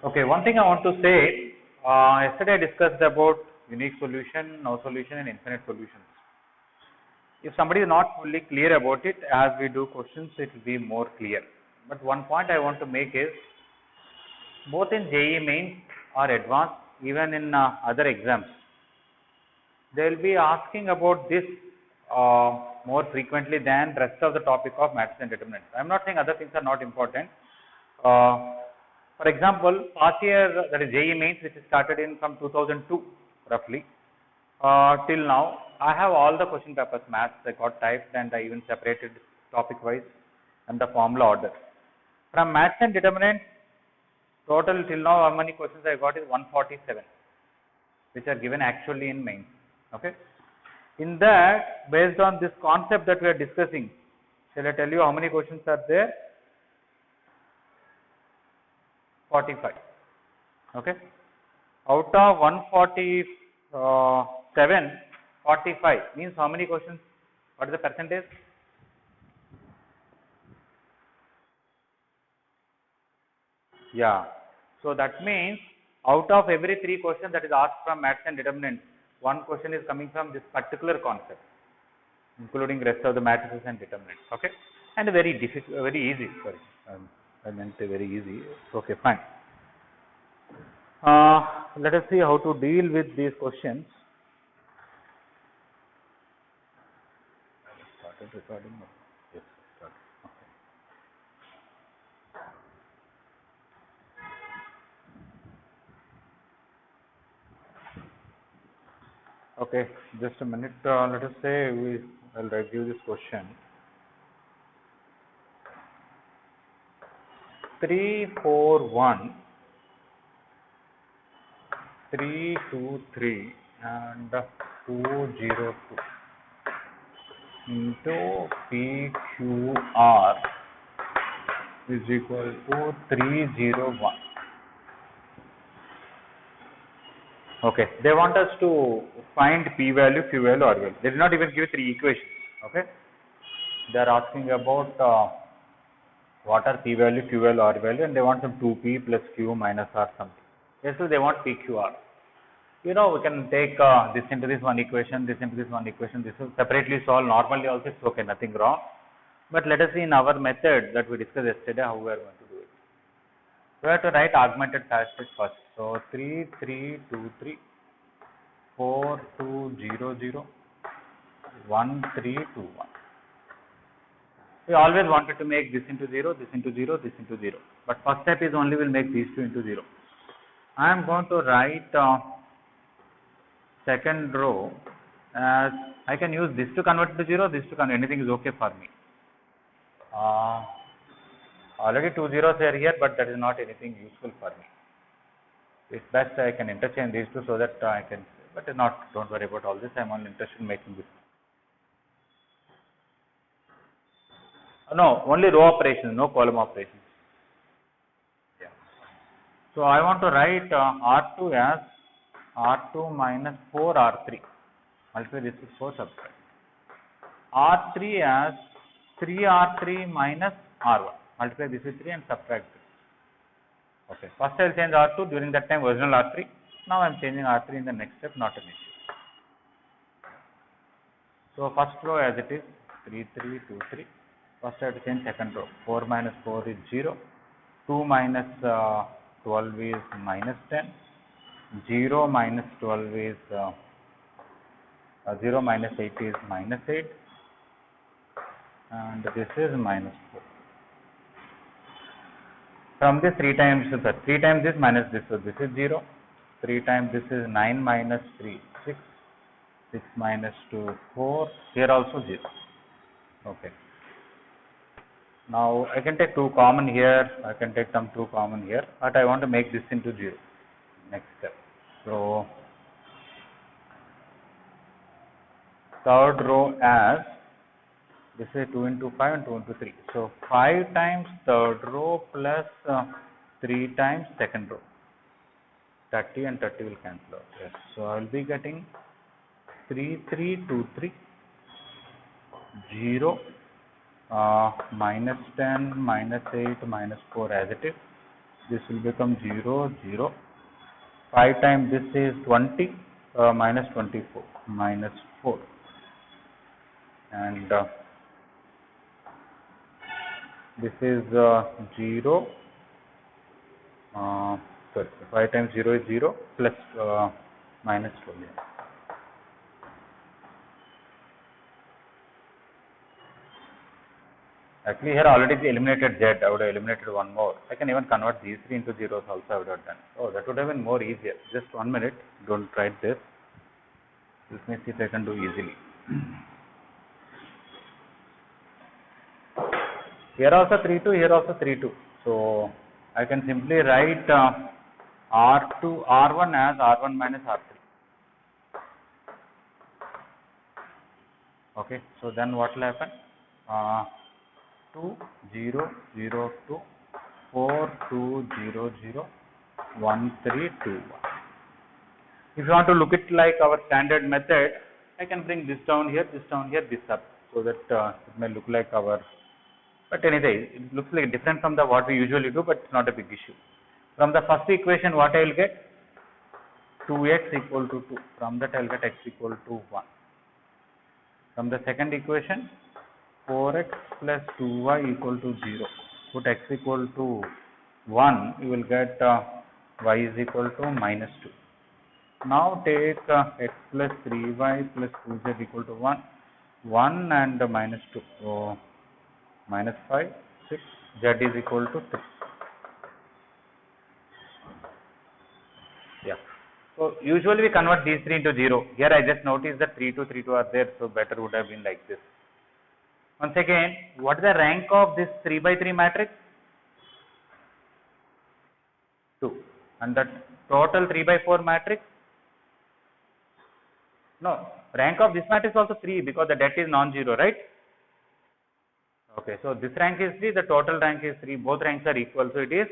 Okay, one thing I want to say, yesterday I discussed about unique solution, no solution and infinite solutions. If somebody is not fully clear about it, as we do questions, it will be more clear. But one point I want to make is, both in JEE mains or advanced, even in other exams, they will be asking about this more frequently than rest of the topic of matrices and determinants. I am not saying other things are not important. For example, past year, that is JEE mains, which started in from 2002 roughly, till now, I have all the question papers maths I got typed, and I even separated topic wise and the formula order. From maths and determinants, total till now how many questions I got is 147, which are given actually in mains. Okay. In that, based on this concept that we are discussing, shall I tell you how many questions are there? 45. Okay. Out of 147, 45 means how many questions? What is the percentage? Yeah. So that means out of every 3 questions that is asked from maths and determinants, 1 question is coming from this particular concept, including rest of the matrices and determinants. Okay. And very difficult, very easy. Sorry, I meant very easy. Okay, fine. Let us see how to deal with these questions. Started recording. Yes, started. Okay, just a minute. Let us say I'll review this question. 341, 323 and 202 into PQR is equal to 301. Okay, they want us to find P value, Q value, R value. They did not even give 3 equations. Okay, they are asking about what are P value, Q value, R value, and they want some 2P plus Q minus R something. Yes, so they want PQR. You know, we can take this into this one equation, this into this one equation, this is separately solved. Normally also it's okay, nothing wrong. But let us see in our method that we discussed yesterday how we are going to do it. We have to write augmented characteristics first. So 3323, 4200, 1321. We always wanted to make this into 0, this into 0, this into 0. But first step is only will make these two into 0. I am going to write second row as I can use this to convert to 0, this to convert, anything is okay for me. Already 2 zeros are here, but that is not anything useful for me. It's best I can interchange these two so that I can, but not, don't worry about all this, I am only interested in making this. No, only row operations, no column operations. Yeah. So I want to write R2 as R2 minus 4 R3. Multiply this with 4, subtract. R3 as 3 R3 minus R1. Multiply this with 3 and subtract 3. Okay. First I will change R2, during that time original R3. Now I am changing R3 in the next step, not an issue. So first row as it is 3, 3, 2, 3. First I have to change second row. 4 minus 4 is 0. 2 minus 12 is minus 10. 0 minus 12 is 0 minus 8 is minus 8. And this is minus 4. From this 3 times this minus this, so this is 0. 3 times this is 9 minus 3, 6. 6 minus 2, 4. Here also 0. Okay. Now I can take 2 common here, I can take some 2 common here, but I want to make this into 0. Next step. So third row as this is 2 into 5 and 2 into 3. So 5 times third row plus 3 times second row. 30 and 30 will cancel out. Yes. So I will be getting 3, 3, 2, 3, 0. Minus 10, minus 8, minus 4 as it is. This will become 0, 0. 5 times this is 20, minus 24, minus 4. And this is 0, sorry, 5 times 0 is 0, plus minus 12. Actually, here already we eliminated Z. I would have eliminated one more. I can even convert these three into zeros also. I would have done. Oh, that would have been more easier. Just 1 minute. Don't try this. Let me see if I can do easily. Here also 3 2. Here also 3 2. So I can simply write R2 R1 as R1 minus R3. Okay. So then what will happen? 2 0 0 2 4 2 0 0 1 3 2 1. If you want to look it like our standard method, I can bring this down here, this up, so that it may look like our. But anyway, it looks like different from the what we usually do, but it's not a big issue. From the first equation, what I will get? 2x equal to 2. From that, I will get x equal to 1. From the second equation, 4x plus 2y equal to 0. Put x equal to 1, you will get y is equal to minus 2. Now take x plus 3y plus 2z equal to 1, 1 and minus 2. So minus 5, 6, z is equal to 3. Yeah. So usually we convert these three into 0. Here I just noticed that 3 2 3 2 are there, so better would have been like this. Once again, what is the rank of this 3 by 3 matrix? 2. And the total 3 by 4 matrix? No, rank of this matrix also 3 because the det is non-zero, right? Okay, so this rank is 3, the total rank is 3, both ranks are equal, so it is